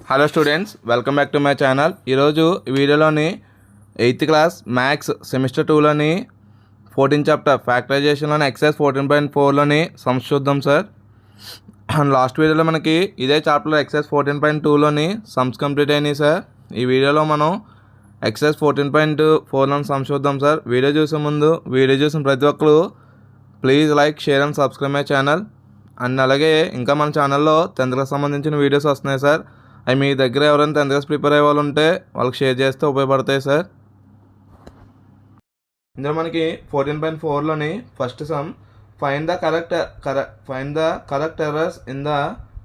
Hello students, welcome back to my channel. ఈరోజు ఈ వీడియోలోని 8th క్లాస్ మ్యాథ్స్ సెమిస్టర్ 2లోని 14 చాప్టర్ ఫ్యాక్టరైజేషన్లోని ఎక్సైజ్ 14.4లోని సమ్స్ చూద్దాం సార్. లాస్ట్ వీడియోలో మనకి ఇదే చాప్టర్లో ఎక్సైజ్ 14.2లోని సమ్స్ కంప్లీట్ అయినాయి సార్. ఈ వీడియోలో మనం ఎక్సైజ్ 14.4లోని సమ్స్ చూద్దాం సార్. వీడియో చూసే ముందు వీడియో చూసిన ప్రతి ఒక్కరు please like, share and subscribe my channel. And అలాగే ఇంకా మన ఛానల్లో 10th క్లాస్ సంబంధించిన వీడియోస్ వస్తున్నాయి సార్. అవి మీ దగ్గర ఎవరైనా 10th క్లాస్ ప్రిపేర్ అయ్యే వాళ్ళు ఉంటే వాళ్ళకి షేర్ చేస్తే ఉపయోగపడతాయి సార్. ఇందులో మనకి 14.4లోని first sum find the correct errors in the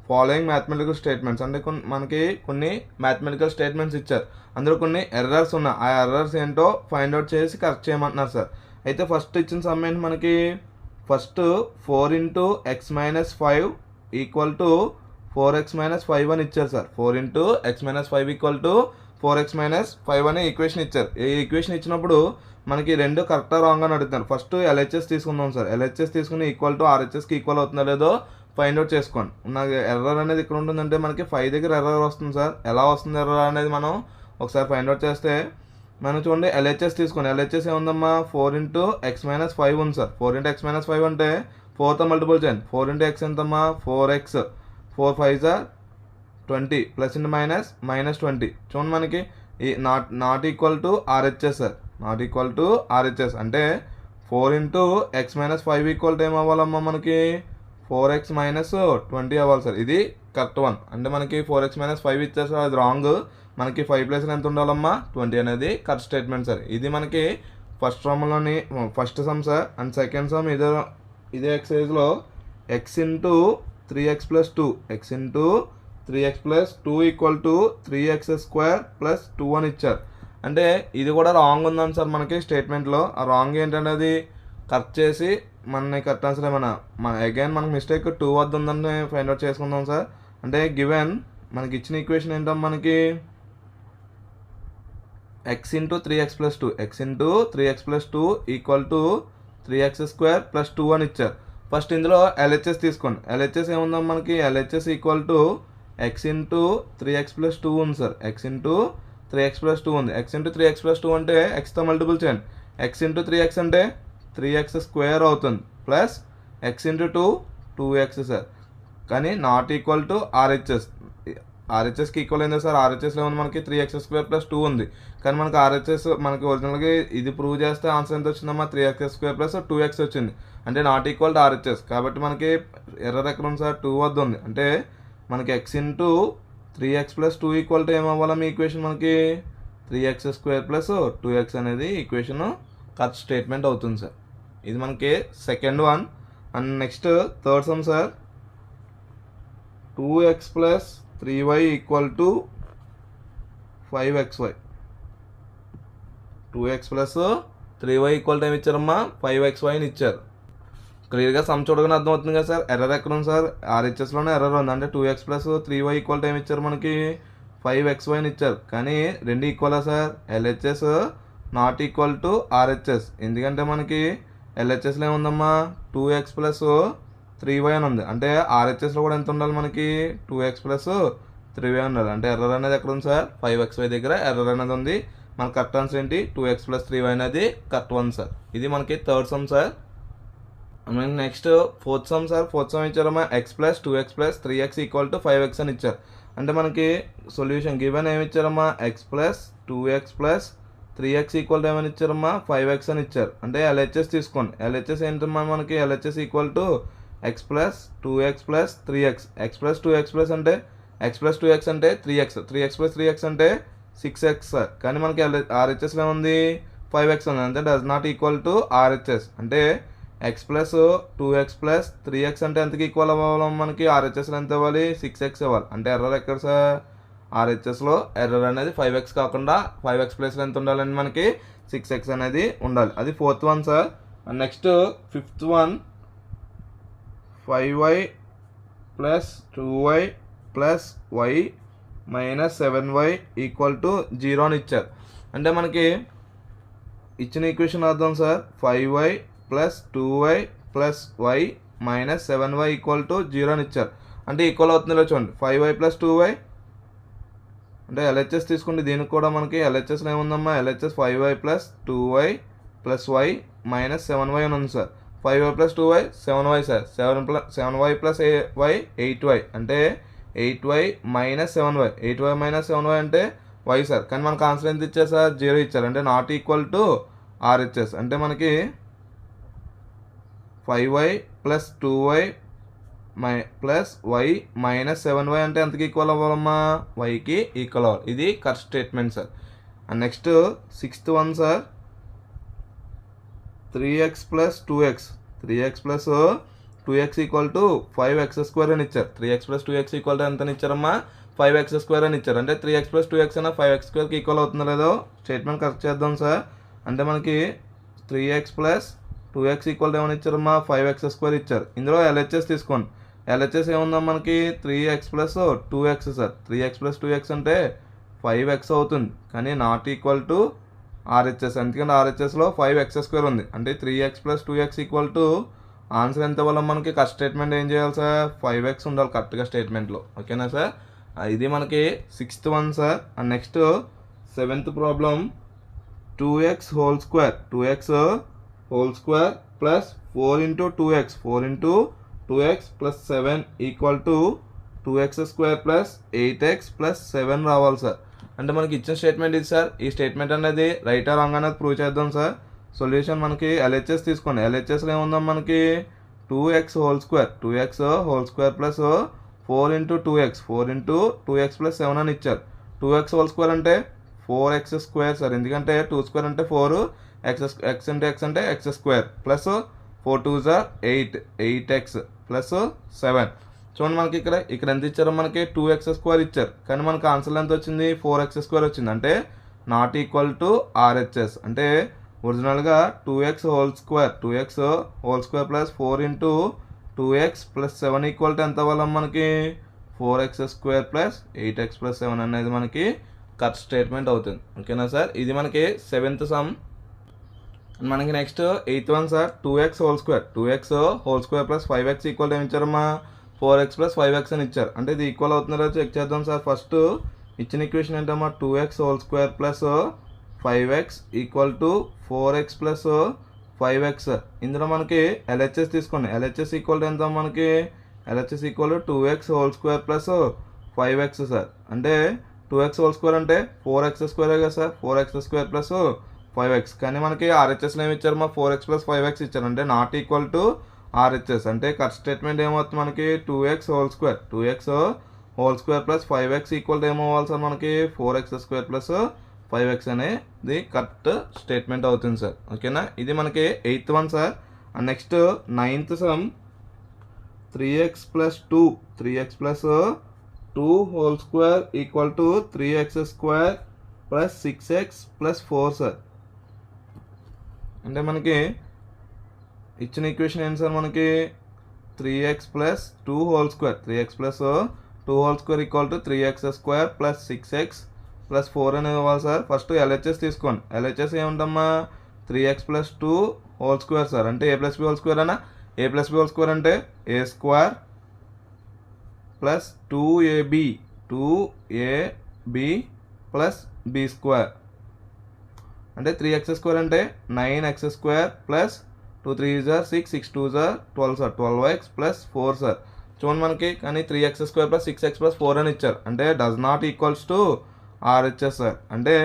following mathematical statements. అంటే మనకి కొన్ని మ్యాథమెటికల్ స్టేట్మెంట్స్ ఇచ్చారు, అందులో కొన్ని ఎర్రర్స్ ఉన్నాయి. ఆ ఎర్రర్స్ ఏంటో ఫైండ్ అవుట్ చేసి కరెక్ట్ చేయమంటున్నారు సార్. అయితే ఫస్ట్ ఇచ్చిన సమ్ ఏంటి మనకి, ఫస్ట్ 4 × x - 5 = 4x - 5 అని ఇచ్చారు సార్. 4 × x - 5 = 4x - 5 అనే ఈక్వేషన్ ఇచ్చారు. ఈ ఈక్వేషన్ ఇచ్చినప్పుడు మనకి రెండు కరెక్టా రాంగ్ అని అడుగుతున్నారు. ఫస్ట్ ఎల్హెచ్ఎస్ తీసుకుందాం సార్. ఎల్హెచ్ఎస్ తీసుకుని ఈక్వల్ టు ఆర్హెచ్ఎస్కి ఈక్వల్ అవుతుందో లేదో ఫైండ్ అవుట్ చేసుకోండి. నాకు ఎర్రర్ అనేది ఇక్కడ ఉంటుందంటే మనకి 5 దగ్గర ఎర్రర్ వస్తుంది సార్. ఎలా వస్తుంది ఎర్రర్ అనేది మనం ఒకసారి ఫైండ్ అవుట్ చేస్తే మనం చూడండి, ఎల్హెచ్ఎస్ తీసుకోండి. ఎల్హెచ్ఎస్ ఏముందమ్మా, 4 × x - 5 ఉంది సార్. 4 × x - 5 అంటే 4తో మల్టిపుల్ చేయండి. 4 × x ఎంతమ్మా, 4x. 4 × 5 = 20, plus into minus -20. చూడండి మనకి ఈ not equal to RHS sir. Not equal to RHS అంటే 4 × x - 5 = ఏమవ్వాలమ్మా మనకి 4x - 20 అవ్వాలి సార్. ఇది కరెక్ట్ వన్. అంటే మనకి 4x - 5 ఇచ్చారు సార్, అది రాంగ్. మనకి 5 ప్లేస్లో ఎంత ఉండాలమ్మా, 20 అనేది కరెక్ట్ స్టేట్మెంట్ సార్. ఇది మనకి first some sir. And second some ఇదే ఎక్సైజ్లో x × 3x + 2 x × 3x + 2 = 3x² + 2 అని ఇచ్చారు. అంటే ఇది కూడా రాంగ్ ఉందని సార్ మనకి స్టేట్మెంట్లో. ఆ రాంగ్ ఏంటంటే అది కరెక్ట్ చేసి మన కరెక్ట్ ఆన్సర్ ఏమన్నా అగైన్ మనకి మిస్టేక్ 2 వద్ద ఉందని ఫైండ్ అవుట్ చేసుకుందాం సార్. అంటే గివెన్ మనకి ఇచ్చిన ఈక్వేషన్ ఏంటో మనకి x × 3x + 2 x × 3x + 2 = 3x² + 2 అని ఇచ్చారు. ఫస్ట్ ఇందులో ఎల్హెచ్ఎస్ తీసుకోండి. ఎల్హెచ్ఎస్ ఏముందాం మనకి, ఎల్హెచ్ఎస్ = x × 3x + 2 ఉంది సార్. x × 3x + 2 ఉంది. x × 3x + 2 అంటే xతో మల్టిపుల్ చేయండి. x × 3x అంటే 3x² అవుతుంది, ప్లస్ x × 2 2x సార్. కానీ నాట్ ఈక్వల్ టు ఆర్హెచ్ఎస్. ఆర్హెచ్ఎస్కి ఈక్వల్ అయిందా సార్? ఆర్హెచ్ఎస్లో ఉంది మనకి 3x² + 2 ఉంది. కానీ మనకి ఆర్హెచ్ఎస్ మనకి ఒరిజినల్గా ఇది ప్రూవ్ చేస్తే ఆన్సర్ ఎంత వచ్చిందమ్మా, 3x² + 2x వచ్చింది. అంటే నాట్ ఈక్వల్ టు ఆర్హెచ్ఎస్. కాబట్టి మనకి ఎర్రర్ ఎక్కడ ఉంది సార్, 2 వద్ద ఉంది. అంటే మనకి x × 3x + 2 = ఏమవ్వాలి మీ ఈక్వేషన్ మనకి 3x² + 2x అనేది ఈక్వేషన్ కరెక్ట్ స్టేట్మెంట్ అవుతుంది సార్. ఇది మనకి second one. And next third sum sir, 2x + 3y = 5xy. 2x + 3y = ఏమి ఇచ్చారమ్మా, 5xy అని ఇచ్చారు. క్లియర్గా సమ్ చూడగానే అర్థమవుతుంది కదా సార్. ఎర్రర్ ఎక్కడ ఉంది సార్, ఆర్హెచ్ఎస్లోనే ఎర్రర్ ఉంది. అంటే 2x + 3y = ఏమి ఇచ్చారు మనకి 5xy అని ఇచ్చారు. కానీ రెండు ఈక్వలా sir, LHS not equal to RHS. ఎందుకంటే మనకి ఎల్హెచ్ఎస్లో ఏముందమ్మా, 2x + 3y అని ఉంది. అంటే ఆర్హెచ్ఎస్లో కూడా ఎంత ఉండాలి మనకి, 2x + 3y ఉండాలి. అంటే ఎర్రర్ అనేది ఎక్కడ ఉంది సార్, 5xy దగ్గర ఎర్రర్ అనేది ఉంది. మన కరెక్ట్ ఆన్సర్ ఏంటి, 2x + 3y అనేది కరెక్ట్ వన్ సార్. ఇది మనకి third sum sir. Next fourth sum sir. Fourth sum ఇచ్చారమ్మా, x + 2x + 3x = 5x అని ఇచ్చారు. అంటే మనకి సొల్యూషన్ గివెన్ ఏమి ఇచ్చారమ్మా, x + 2x + 3x = ఏమని ఇచ్చారమ్మా, 5x అని ఇచ్చారు. అంటే ఎల్హెచ్ఎస్ తీసుకోండి. ఎల్హెచ్ఎస్ ఏంటమ్మా మనకి, LHS = x + 2x + 3x. x + 2x అంటే x + 2x అంటే 3x. 3x + 3x అంటే 6x సార్. కానీ మనకి ఆర్హెచ్ఎస్లో ఏముంది, 5x ఉంది. అంటే does not equal to RHS. అంటే x + 2x + 3x అంటే ఎంతకి ఈక్వల్ అవ్వాలి మనకి, ఆర్హెచ్ఎస్లో ఎంత ఇవ్వాలి, 6x ఇవ్వాలి. అంటే ఎర్రర్ ఎక్కడ సార్, ఆర్హెచ్ఎస్లో ఎర్రర్ అనేది 5x కాకుండా 5x ప్లేస్లో ఎంత ఉండాలండి మనకి 6x అనేది ఉండాలి. అది fourth one sir. And next fifth one, 5y + 2y + y - 7y = 0 అని ఇచ్చారు. అంటే మనకి ఇచ్చిన ఈక్వేషన్ అర్థం sir, 5y + 2y + y - 7y = 0 అని ఇచ్చారు. అంటే ఈక్వల్ అవుతుందో చూడండి, 5y + 2y అంటే ఎల్హెచ్ఎస్ తీసుకుంటే దీనికి కూడా మనకి ఎల్హెచ్ఎస్లో ఏముందమ్మా, LHS 5y plus 2y plus y minus 7y అని ఉంది sir. 5y plus 2y 7y sir. 7y plus y 8y అంటే 8y minus 7y. 8y minus 7y అంటే y సార్. కానీ మనకు ఆన్సర్ ఎంత ఇచ్చారు సార్, 0 ఇచ్చారు. అంటే నాట్ ఈక్వల్ టు RHS. అంటే మనకి 5y plus 2y plus y minus 7y అంటే ఎంతకి ఈక్వల్ అవ్వాలమ్మా, వైకి ఈక్వల్ అవ్వాలి. ఇది correct statement sir. And next 6th one sir, 3x plus 2x 3x plus 2x equal to 5x² అని ఇచ్చారు. 3x plus 2x equal to ఎంత ఇచ్చారమ్మా, 5x² అని ఇచ్చారు. అంటే 3x ప్లస్ 2x అయినా 5x² ఈక్వల్ అవుతుందో లేదో స్టేట్మెంట్ కరెక్ట్ చేద్దాం సార్. అంటే మనకి 3x plus 2x equal to ఏమని ఇచ్చారమ్మా, 5x² ఇచ్చారు. ఇందులో ఎల్హెచ్ఎస్ తీసుకోండి. ఎల్హెచ్ఎస్ ఏముందా మనకి 3x plus 2x sir. 3x plus 2x అంటే 5x అవుతుంది, కానీ నాట్ ఈక్వల్ టు RHS. ఎందుకంటే RHSలో 5x² ఉంది. అంటే 3x plus 2x equal to answer ఎంత వల్ల మనకి కరెక్ట్ స్టేట్మెంట్ ఏం చేయాలి సార్, 5x ఉండాలి కరెక్ట్గా స్టేట్మెంట్లో. ఓకేనా సార్. ఇది మనకి 6th one sir. And next 7th problem, 2x whole square 2x whole square plus 4 into 2x 4 into 2x plus 7 equal to 2x² plus 8x plus 7 రావాలి సార్. అంటే మనకి ఇచ్చిన స్టేట్మెంట్ ఇది సార్. ఈ స్టేట్మెంట్ అనేది రైట్ ఆర్ రాంగ్ అనేది prove చేద్దాం sir. Solution మనకి ఎల్హెచ్ఎస్ తీసుకోండి. ఎల్హెచ్ఎస్లో ఏముందాం మనకి 2x whole square 2x whole square plus 4 into 2x 4 into 2x plus 7 అని ఇచ్చారు. 2x హోల్ స్క్వేర్ అంటే 4x² సార్. ఎందుకంటే 2² అంటే 4, x ఇంటూ x అంటే x² plus 4 2s 8 8x plus 7. చూడండి మనకి ఇక్కడ ఎంత ఇచ్చారో, మనకి 2x² ఇచ్చారు, కానీ మనకు ఆన్సర్ ఎంత వచ్చింది, 4x² వచ్చింది. అంటే నాట్ ఈక్వల్ టు RHS. అంటే ఒరిజినల్గా 2x whole square plus 4 into 2x plus 7 equal to ఎంత అవ్వాలి మనకి, 4x² ప్లస్ 8x ప్లస్ 7 అనేది మనకి కరెక్ట్ స్టేట్మెంట్ అవుతుంది. ఓకేనా సార్. ఇది మనకి 7th సమ్. మనకి next 8th one sir, 2x whole square plus 5x equal to ఏమి ఇచ్చారమ్మా, 4x ప్లస్ 5x అని ఇచ్చారు. అంటే ఇది ఈక్వల్ అవుతుందో చెక్ చేద్దాం సార్. ఫస్ట్ ఇచ్చిన ఈక్వేషన్ ఏంటమ్మా, 2x whole square plus 5x equal to 4x plus 5x. ఇందులో మనకి ఎల్హెచ్ఎస్ తీసుకోండి. ఎల్హెచ్ఎస్ ఈక్వల్ టు ఎంత మనకి, LHS equal to 2x whole square plus 5x sir. అంటే 2x హోల్ స్క్వేర్ అంటే 4x² కదా సార్, 4x² ప్లస్ 5x. కానీ మనకి RHSలో ఏమి ఇచ్చారు, మా 4x ప్లస్ 5x ఇచ్చారు. అంటే నాట్ ఈక్వల్ టు RHS. అంటే కరెక్ట్ స్టేట్మెంట్ ఏమవుతుంది మనకి, 2x whole square plus 5x equal to ఏమవ్వాలి సార్ మనకి, 4x² ప్లస్ 5x అనేది కరెక్ట్ స్టేట్మెంట్ అవుతుంది సార్. ఓకేనా. ఇది మనకి 8th one sir. And next 9th sum, 3x plus 2 whole square equal to 3x² plus 6x plus 4 sir. అంటే మనకి ఇచ్చిన ఈక్వేషన్ ఏంటి సార్, మనకి 3x plus 2 whole square equal to 3x² plus 6x plus 4 అనేది ఇవ్వాలి సార్. ఫస్ట్ ఎల్హెచ్ఎస్ తీసుకోండి. LHS ఏముందమ్మా, 3x plus 2 whole square sir. అంటే a plus b whole square అన్నా, a plus b whole square అంటే a² plus 2ab plus b². అంటే 3x² అంటే 9x² plus 2 3s 6 6 2s 12 sir, 12x plus 4 sir. చూడండి మనకి కానీ 3x² ప్లస్ 6x ప్లస్ 4 అని ఇచ్చారు. అంటే does not equals to RHS sir. అంటే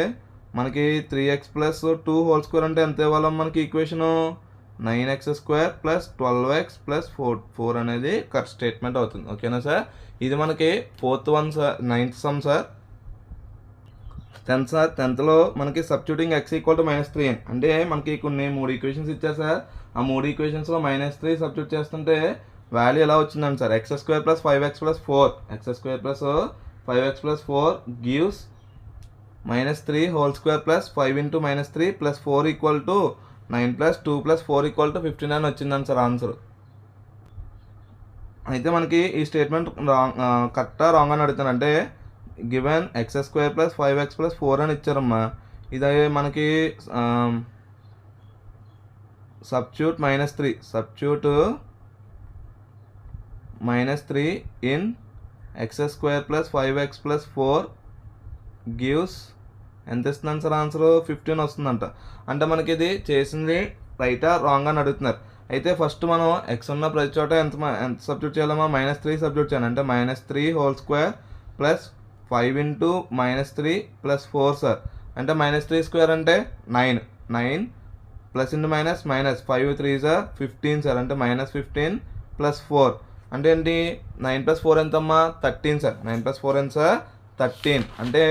మనకి 3x ప్లస్ 2 హోల్ స్క్వేర్ అంటే ఎంత ఇవ్వాలి మనకి equation, 9x² plus 12x plus 4 అనేది కరెక్ట్ స్టేట్మెంట్ అవుతుంది. ఓకేనా సార్. ఇది మనకి 4th one sir. 9th sum sir. 10th sir. 10thలో మనకి సబ్స్టిట్యూటింగ్ x ఈక్వల్ టు -3 అని. అంటే మనకి కొన్ని 3 ఈక్వేషన్స్ ఇచ్చారు సార్. ఆ 3 ఈక్వేషన్స్లో -3 సబ్స్టిట్యూట్ చేస్తుంటే వాల్యూ ఎలా వచ్చిందండి sir, x² plus 5x plus 4 x² plus 5x plus 4 gives -3 whole square plus 5 into -3 plus 4 equal to 9 plus 2 plus 4 equal to 59 వచ్చిందని సార్ ఆన్సర్. అయితే మనకి ఈ స్టేట్మెంట్ కరెక్టా రాంగ్ అని అడుగుతాను. అంటే given x² plus 5x plus 4 అని ఇచ్చారమ్మా. ఇది మనకి substitute -3 in x² plus 5x plus 4 gives ఎంత ఇస్తుందండి సార్ ఆన్సర్ 15 వస్తుందంట. అంటే మనకి ఇది చేసింది రైటా రాంగ్ అని అడుగుతున్నారు. అయితే ఫస్ట్ మనం ఎక్స్ ఉన్న ప్రతి చోట ఎంత సబ్స్టిట్యూట్ చేయాలమ్మా, -3 సబ్స్టిట్యూట్ చేయాలి. అంటే -3 whole square plus 5 into -3 plus 4 sir. అంటే -3 స్క్వేర్ అంటే 9 plus into minus 5 3 sir 15 sir. అంటే -15 ప్లస్ 4 అంటే ఏంటి, 9 ప్లస్ 4 ఎంతమ్మా 13 సార్. 9 ప్లస్ 4 ఎంత సార్ 13. అంటే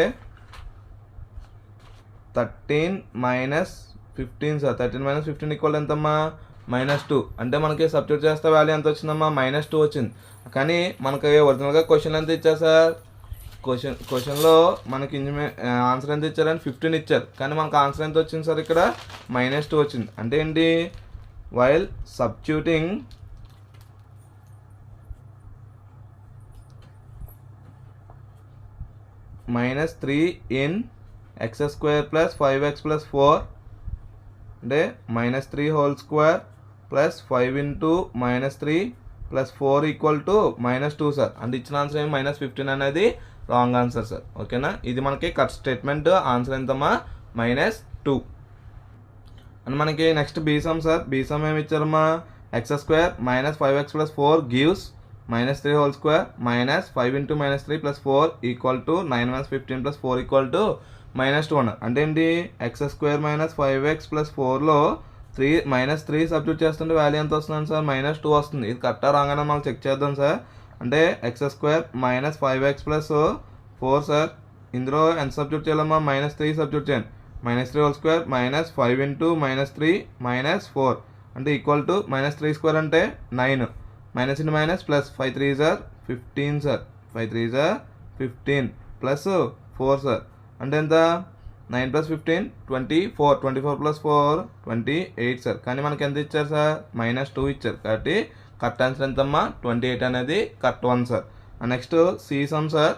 13 మైనస్ 15 సార్. 13 మైనస్ 15 ఈక్వల్ ఎంతమ్మా -2. అంటే మనకి సబ్స్టిట్యూట్ చేస్తే వాల్యూ ఎంత వచ్చిందమ్మా -2 వచ్చింది. కానీ మనకి ఒరిజినల్గా క్వశ్చన్ ఎంత ఇచ్చారు సార్, క్వశ్చన్లో మనకి ఆన్సర్ ఎంత ఇచ్చారని 15 ఇచ్చారు. కానీ మనకు ఆన్సర్ ఎంత వచ్చింది సార్ ఇక్కడ -2 వచ్చింది. అంటే ఏంటి, while substituting -3 in x square plus 5x plus 4 అంటే -3 whole square plus 5 into -3 plus 4 equal to -2 sir. అంటే ఇచ్చిన ఆన్సర్ ఏమి -15 అనేది రాంగ్ ఆన్సర్ సార్. ఓకేనా, ఇది మనకి కట్ స్టేట్మెంట్. ఆన్సర్ ఎంతమ్మా -2. అండ్ మనకి నెక్స్ట్ బీసమ్ సార్. బీసమ్ ఏమి ఇచ్చారమ్మా, x square -5x plus 4 gives -3 whole square -5 into -3 plus 4 equal to 9 - 15 plus 4 equal to -2. అంటే ఏంటి, x స్క్వేర్ -5x ప్లస్ 4లో -3 సబ్స్టిట్యూట్ చేస్తుంటే వాల్యూ ఎంత వస్తుంది సార్ -2 వస్తుంది. ఇది కరెక్టా రాంగ్ అని మనం చెక్ చేద్దాం సార్. అంటే x square -5x plus 4 sir. ఇందులో ఎంత సబ్స్టిట్యూట్ చేయాలమ్మా -3 సబ్స్టిట్యూట్ చేయండి. -3 హోల్ స్క్వేర్ -5 ఇంటూ -3 -4 అంటే ఈక్వల్ టు -3 స్క్వేర్ అంటే 9 minus into minus plus 5 3 sir 15 sir. 5 3 sir 15 plus 4 sir. అంటే ఎంత 9 ప్లస్ 15 24. 24 plus 4 28 sir. కానీ మనకి ఎంత ఇచ్చారు సార్ -2 ఇచ్చారు. కాబట్టి కరెక్ట్ ఆన్సర్ ఎంతమ్మా 28 అనేది correct one sir. Next C sum sir.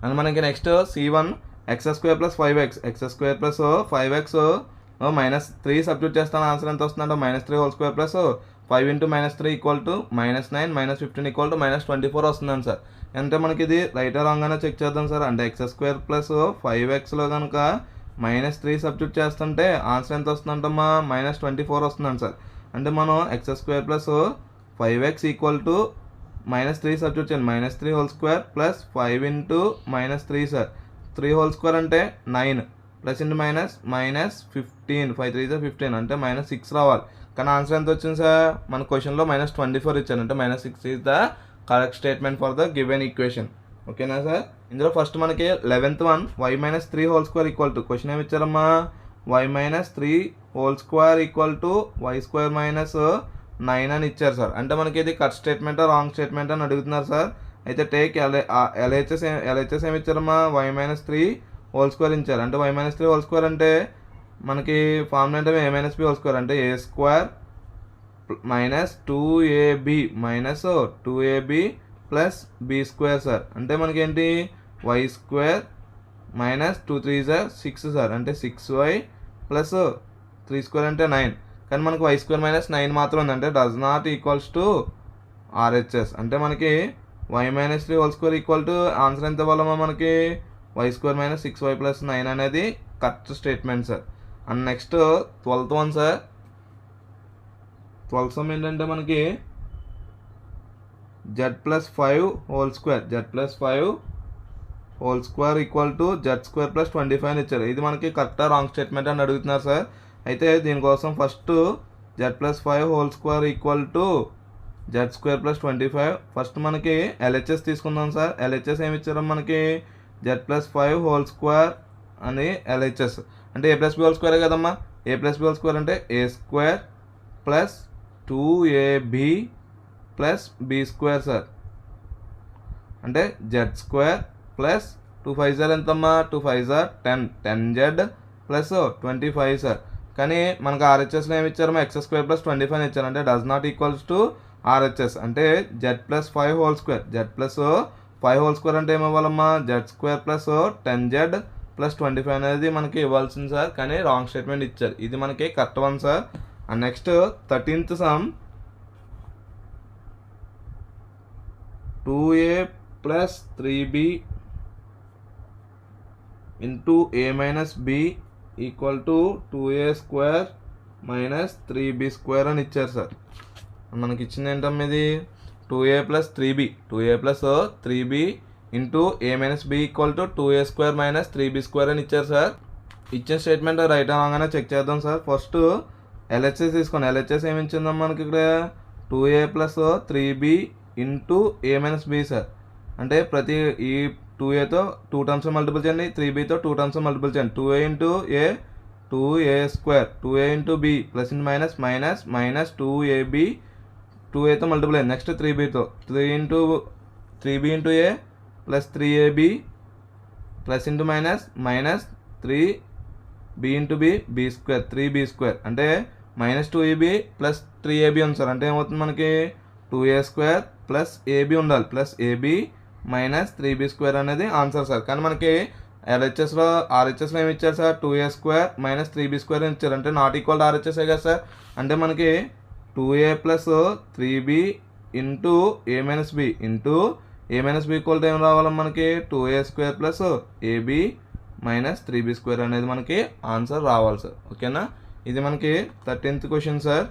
And మనకి next C1 x square plus 5x x square plus 5x -3 substitute చేస్తాను. ఆన్సర్ ఎంత వస్తుందంటే -3 whole square plus 5 into -3 equal to -9 -15 equal to -24 వస్తుందండి sir. అంటే మనకి ఇది రైట్ రాంగ్ అనే check చేద్దాం సార్. అంటే x స్క్వేర్ ప్లస్ 5xలో కనుక -3 సబ్స్టిట్యూట్ చేస్తుంటే ఆన్సర్ ఎంత వస్తుందంటమ్మా -24 వస్తుందండి సార్. అంటే మనం x square plus 5x equal to -3 substitute చేయండి. -3 whole square plus 5 into -3 sir. 3 whole square అంటే 9 ప్లస్ ఇంటూ -15 5 3 15 అంటే -6 రావాలి. కానీ ఆన్సర్ ఎంత వచ్చింది సార్, మన క్వశ్చన్లో -24 ఇచ్చారు. అంటే -6 is the correct statement for the given equation. ఓకేనా సార్. ఇందులో ఫస్ట్ మనకి 11th one y - 3 whole square equal to question ఏమి ఇచ్చారమ్మా, y - 3 whole square equal to y square -9 అని ఇచ్చారు సార్. అంటే మనకి ఇది కట్ స్టేట్మెంట్ రాంగ్ స్టేట్మెంట్ అని అడుగుతున్నారు సార్. అయితే టేక్ LHS ఏమి ఇచ్చారమ్మా, y - 3 హోల్ స్క్వేర్ ఇచ్చారు. అంటే y - 3 హోల్ స్క్వేర్ అంటే మనకి ఫార్ములా అంటే a - b హోల్ స్క్వేర్ అంటే a square -2ab -2ab plus b square sir. అంటే మనకి ఏంటి y స్క్వేర్ -2 3 6 సార్. అంటే 6y ప్లస్ 3 స్క్వేర్ అంటే 9. కానీ మనకి y స్క్వేర్ -9 మాత్రం ఉంది. అంటే does not equals to RHS. అంటే మనకి y - 3 whole square equal to answer ఎంత ఇవ్వాలమ్మా, మనకి y స్క్వేర్ -6y ప్లస్ 9 అనేది correct statement sir. And next 12th one sir. 12th some ఏంటంటే మనకి z+5 whole square z+5 whole square equal to z² + 25 అని ఇచ్చారు. ఇది మనకి కరెక్టా రాంగ్ స్టేట్మెంట్ అని అడుగుతున్నారు సార్. అయితే దీనికోసం first z+5 whole square equal to z² + 25 first మనకి LHS తీసుకుందాం సార్. LHS ఏమి ఇచ్చారో మనకి z+5 హోల్ స్క్వేర్ అని LHS. అంటే a + b హోల్ స్క్వేర్ కదమ్మా. a + b హోల్ స్క్వేర్ అంటే a square plus 2ab plus b square sir. అంటే z² ప్లస్ 2 5 ఎంతమ్మా, 2 5 10 10z ప్లస్ 25 సార్. కానీ మనకు RHSలో ఏమి ఇచ్చారమ్మా, x² + 25 ఇచ్చారు. అంటే does not equals to RHS. అంటే z+5 whole square z+5 whole square అంటే ఏమవ్వాలమ్మా, z² ప్లస్ 10z ప్లస్ 25 అనేది మనకి ఇవ్వాల్సింది సార్. కానీ రాంగ్ స్టేట్మెంట్ ఇచ్చారు. ఇది మనకి correct one sir. And next 13th sum 2a + 3b into a minus b equal to 2a square minus 3b square అని ఇచ్చారు సార్. మనకి ఇచ్చింది ఏంటమ్మా ఇది 2a plus 3b 2a plus 3b into a minus b equal to 2a square minus 3b square అని ఇచ్చారు sir. ఇచ్చిన statement right రాగానే చెక్ చేద్దాం సార్. ఫస్ట్ ఎల్హెచ్ఎస్ తీసుకోండి. ఎల్హెచ్ఎస్ ఏమి ఇచ్చిందమ్మా మనకి ఇక్కడ 2a plus 3b into a minus B sir. అంటే ప్రతి ఈ 2aతో 2 టర్మ్స్ మల్టిపుల్ చేయండి, 3bతో 2 టర్మ్స్ మల్టిపుల్ చేయండి. 2a into A 2a square 2a into B plus into minus minus minus 2ab 2aతో మల్టిపుల్ అయింది. నెక్స్ట్ 3bతో 3b into A plus 3ab plus into minus minus 3b into B square 3b square అంటే minus 2ab plus 3ab ఉంది sir. అంటే ఏమవుతుంది మనకి 2a square plus ab ఉండాలి plus ab minus 3b square అనేది answer sir. కానీ మనకి ఆర్హెచ్ఎస్లో ఏమి ఇచ్చారు sir 2a square minus 3b square అని ఇచ్చారు. అంటే నాట్ ఈక్వల్ టు ఆర్హెచ్ఎస్ కదా సార్. అంటే మనకి 2a plus 3b into a minus b into a minus b equal to ఏం రావాలి మనకి 2a square plus ab minus 3b square అనేది మనకి ఆన్సర్ రావాలి సార్. ఓకేనా, ఇది మనకి 13th క్వశ్చన్ సార్.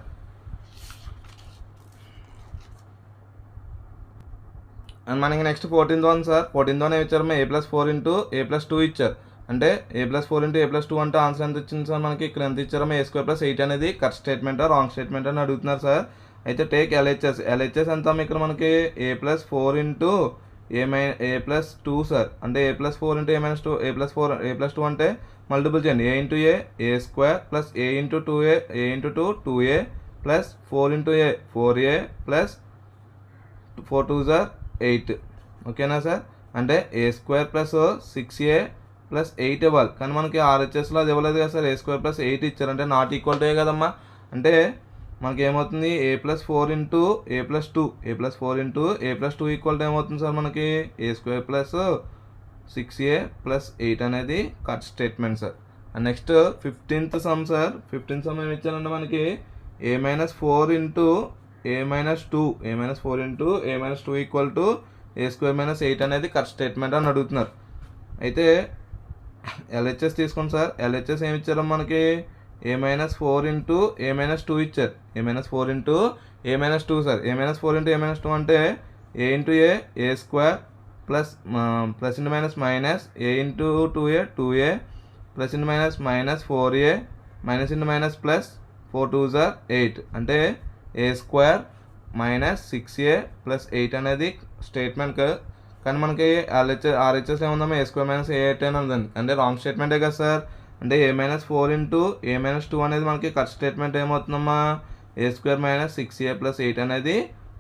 అండ్ మనకి next 14th one sir. 14th one ఏమి ఇచ్చారు a+4 ఇంటూ a+2 ఇచ్చారు. అంటే a+4 ఇంటూ a+2 అంటే ఆన్సర్ ఎంత ఇచ్చింది సార్ మనకి ఇక్కడ ఎంత ఇచ్చారో a²+8 అనేది కరెక్ట్ స్టేట్మెంటా రాంగ్ స్టేట్మెంట్ అని అడుగుతున్నారు సార్. అయితే టేక్ ఎల్హెచ్ఎస్ ఎంత ఇక్కడ మనకి a+4 ఇంటూ a+2 సార్. అంటే a+4 ఇంటూ a+2 అంటే మల్టిపుల్ చేయండి. a into A square plus a into 2a plus 4 into A 4a plus 4 2s 8. ఓకేనా సార్. అంటే a square plus 6a plus 8 ఇవ్వాలి. కానీ మనకి ఆర్హెచ్ఎస్లో అది ఇవ్వలేదు కదా సార్. a స్క్వేర్ ప్లస్ 8 ఇచ్చారు. అంటే నాట్ ఈక్వల్ టు కదమ్మా. అంటే మనకి ఏమవుతుంది a+4 into a+2 into a+2 equal to ఏమవుతుంది సార్ మనకి a square plus 6a plus 8 అనేది correct statement sir. And next 15th some sir. 15th some ఏమి ఇచ్చారంటే మనకి a-4 into a-4 into a-2 equal to a²-8 అనేది correct statement అని అడుగుతున్నారు. అయితే ఎల్హెచ్ఎస్ తీసుకోండి సార్. ఎల్హెచ్ఎస్ ఏమి ఇచ్చారో మనకి a-4 ఇంటూ a-2 ఇచ్చారు. a-4 into a-2 sir. a-4 into a-2 అంటే a into A square plus into minus minus a into 2a plus into minus minus 4a minus into minus plus 4 2s 8 అంటే a square minus 6a plus 8 అనేది statement. కానీ మనకి RHS ఏముందమ్మా a square minus a8 అని ఉందండి. అంటే wrong స్టేట్మెంటే కదా sir. అంటే a-4 ఇంటూ a-2 అనేది మనకి కరెక్ట్ స్టేట్మెంట్ ఏమవుతుందమ్మా a square minus 6a plus 8 అనేది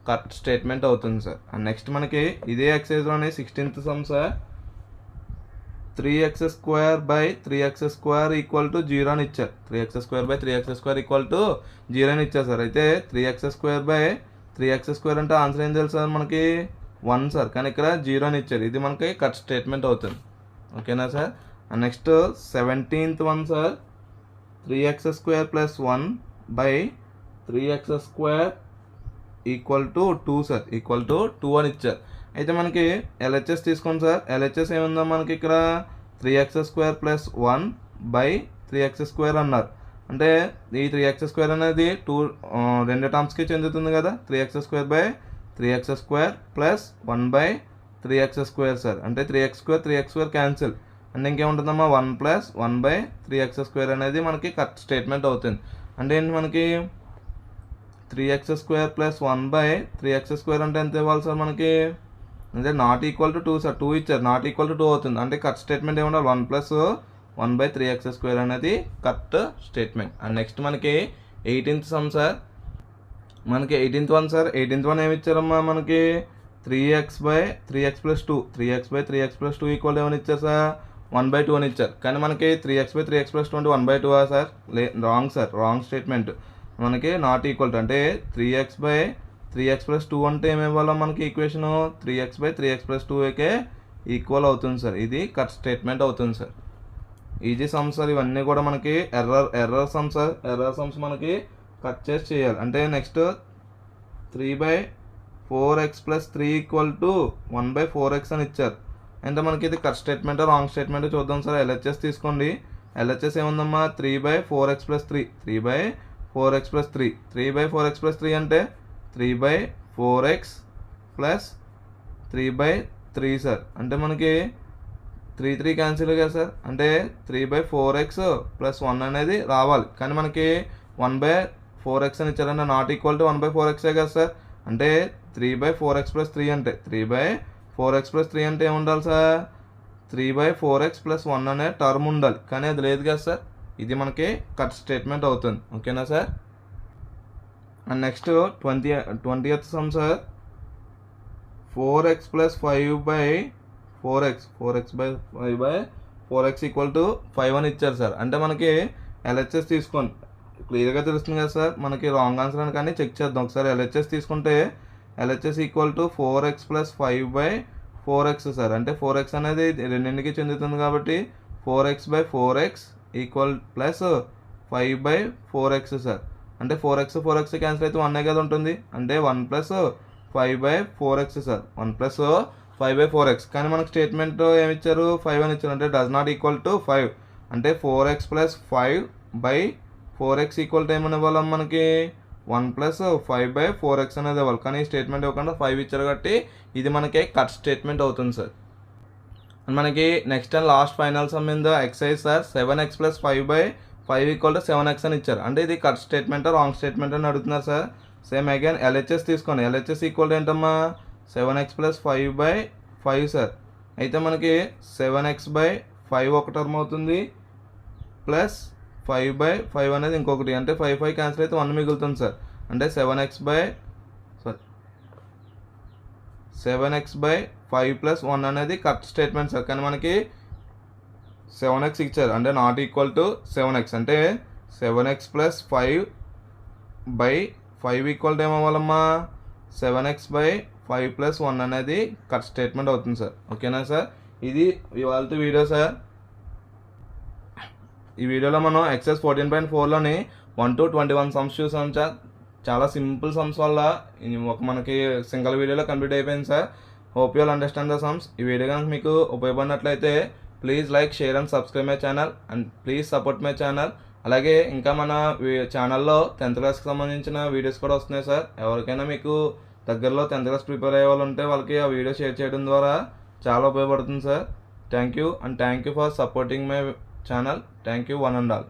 కరెక్ట్ స్టేట్మెంట్ అవుతుంది సార్. అండ్ నెక్స్ట్ మనకి ఇదే ఎక్సైజ్లోనే 16th sum sir. 3x² equal to 0 అని ఇచ్చారు. 3x² ఈక్వల్ టు 0 అని ఇచ్చారు సార్. అయితే 3x² అంటే ఆన్సర్ ఏం తెలుసు సార్ మనకి 1 సార్. కానీ ఇక్కడ 0 అని ఇచ్చారు. ఇది మనకి కరెక్ట్ స్టేట్మెంట్ అవుతుంది. ఓకేనా sir. And next 17th one sir. 3x² plus 1 by 3x² equal to 2 sir. Equal to 2 అని ఇచ్చారు. అయితే మనకి ఎల్హెచ్ఎస్ తీసుకోండి సార్. ఎల్హెచ్ఎస్ ఏముందో మనకి ఇక్కడ 3x² ప్లస్ 1 బై 3x² అన్నారు. అంటే ఈ 3x² అనేది రెండు టర్మ్స్కి చెందుతుంది కదా. 3x² by 3x² plus 1 by 3x² sir. అంటే 3x² క్యాన్సిల్. అంటే ఇంకేముంటుందమ్మా 1 ప్లస్ 1 బై 3x² అనేది మనకి కరెక్ట్ స్టేట్మెంట్ అవుతుంది. అంటే ఏంటి మనకి 3x² ప్లస్ 1 బై 3x² అంటే ఎంత ఇవ్వాలి సార్ మనకి. అంటే నాట్ ఈక్వల్ టు 2 సార్. 2 ఇచ్చారు. నాట్ ఈక్వల్ టు 2 అవుతుంది. అంటే కరెక్ట్ స్టేట్మెంట్ ఏముండాలి 1 ప్లస్ 1 బై 3x² అనేది కరెక్ట్ స్టేట్మెంట్. అండ్ నెక్స్ట్ మనకి 18th సమ్ సార్. మనకి 18th one sir. 18th one ఏమి ఇచ్చారమ్మా మనకి 3x by 3x plus 2 3x equal ఏమని ఇచ్చారు సార్ 1/2 అని ఇచ్చారు. కానీ మనకి 3x బై 3x ప్లస్ 2 అంటే 1/2 sir. Wrong sir. Wrong statement. మనకి నాట్ ఈక్వల్ టు అంటే 3x బై 3x ప్లస్ 2 అంటే ఏమి ఇవ్వాలో మనకి equation 3x by 3x plus 2కే ఈక్వల్ అవుతుంది సార్. ఇది కరెక్ట్ స్టేట్మెంట్ అవుతుంది సార్. ఈజీ సమ్స్ సార్ ఇవన్నీ కూడా మనకి error sums sir. Error sums మనకి కట్ చేసి చేయాలి. అంటే next 3/4x plus 3 equal to 1/4x అని ఇచ్చారు. అంటే మనకి ఇది కరెక్ట్ స్టేట్మెంట్ రాంగ్ స్టేట్మెంట్ చూద్దాం సార్. ఎల్హెచ్ఎస్ తీసుకోండి. ఎల్హెచ్ఎస్ ఏముందమ్మా 3/4x + 3 3/4x + 3 3/4x + 3 అంటే 3/4x + 3/3 సార్. అంటే మనకి 3 క్యాన్సిల్ కదా సార్. అంటే 3/4x + 1 అనేది రావాలి. కానీ మనకి 1/4x అని ఇచ్చారంటే నాట్ ఈక్వల్ టు 1/4x కదా సార్. అంటే 3/4x + 3 అంటే 3/4x + 3 అంటే ఏముండాలి సార్, 3/4x + 1 అనే టర్మ్ ఉండాలి. కానీ అది లేదు కదా సార్. ఇది మనకి కరెక్ట్ స్టేట్మెంట్ అవుతుంది. ఓకేనా sir. And next 20th some sir. 4x + 5/4x 4x = 5 అని ఇచ్చారు సార్. అంటే మనకి ఎల్హెచ్ఎస్ తీసుకోండి. క్లియర్గా తెలుస్తుంది కదా సార్. మనకి రాంగ్ ఆన్సర్ అని కానీ చెక్ చేద్దాం ఒకసారి. ఎల్హెచ్ఎస్ తీసుకుంటే ఎల్హెచ్ఎస్ = 4x + 5/4x సార్. అంటే 4x అనేది రెండింటికి చెందుతుంది కాబట్టి 4x/4x + 5/4x సార్. అంటే 4x క్యాన్సిల్ అయితే 1 కదా ఉంటుంది. అంటే 1 + 5/4x సార్. 1 + 5/4x. కానీ మనకు స్టేట్మెంట్ ఏమి ఇచ్చారు, 5 అని ఇచ్చారు. అంటే డస్ నాట్ ఈక్వల్ టు 5. అంటే 4x + 5/4x ఏమని ఇవ్వాలి మనకి, 1 + 5/4x అనేది ఇవ్వాలి. కానీ స్టేట్మెంట్ ఇవ్వకుండా 5 ఇచ్చారు కాబట్టి ఇది మనకి కట్ స్టేట్మెంట్ అవుతుంది సార్. మనకి next and last final sum in the exercise sir. 7x + 5/5 = 7x అని ఇచ్చారు. అంటే ఇది కట్ స్టేట్మెంట్ రాంగ్ స్టేట్మెంట్ అని అడుగుతున్నారు సార్. సేమ్ అగైన్ ఎల్హెచ్ఎస్ తీసుకోండి. ఎల్హెచ్ఎస్ = ఏంటమ్మా 7x + 5/5 సార్. అయితే మనకి 7x/5 ఒక టర్మ్ అవుతుంది, ప్లస్ 5/5 అనేది ఇంకొకటి. అంటే 5 క్యాన్సిల్ అయితే 1 మిగులుతుంది సార్. అంటే 7x/5 + 1 అనేది కరెక్ట్ స్టేట్మెంట్ సార్. కానీ మనకి 7x ఇచ్చారు. అంటే నాట్ ఈక్వల్ టు 7x. అంటే 7x + 5/5 ఏమవ్వాలమ్మా 7x/5 + 1 అనేది కరెక్ట్ స్టేట్మెంట్ అవుతుంది సార్. ఓకేనా సార్. ఇది ఇవాళ వీడియో సార్. ఈ వీడియోలో మనం ఎక్సైజ్ 14.4లోని 1 to 21 సమ్స్ చూసాం సార్. చాలా సింపుల్ సమ్స్ వల్ల మనకి సింగిల్ వీడియోలో కంప్లీట్ అయిపోయింది sir. Hope you all understand the sums. ఈ వీడియో కనుక మీకు ఉపయోగపడినట్లయితే please like, share and subscribe my channel and please support my channel. అలాగే ఇంకా మన ఛానల్లో 10th క్లాస్కి సంబంధించిన వీడియోస్ కూడా వస్తున్నాయి సార్. ఎవరికైనా మీకు దగ్గరలో 10th క్లాస్ ప్రిపేర్ అయ్యే వాళ్ళు ఉంటే వాళ్ళకి ఆ వీడియో షేర్ చేయడం ద్వారా చాలా ఉపయోగపడుతుంది sir. Thank you for supporting my channel. Thank you one and all.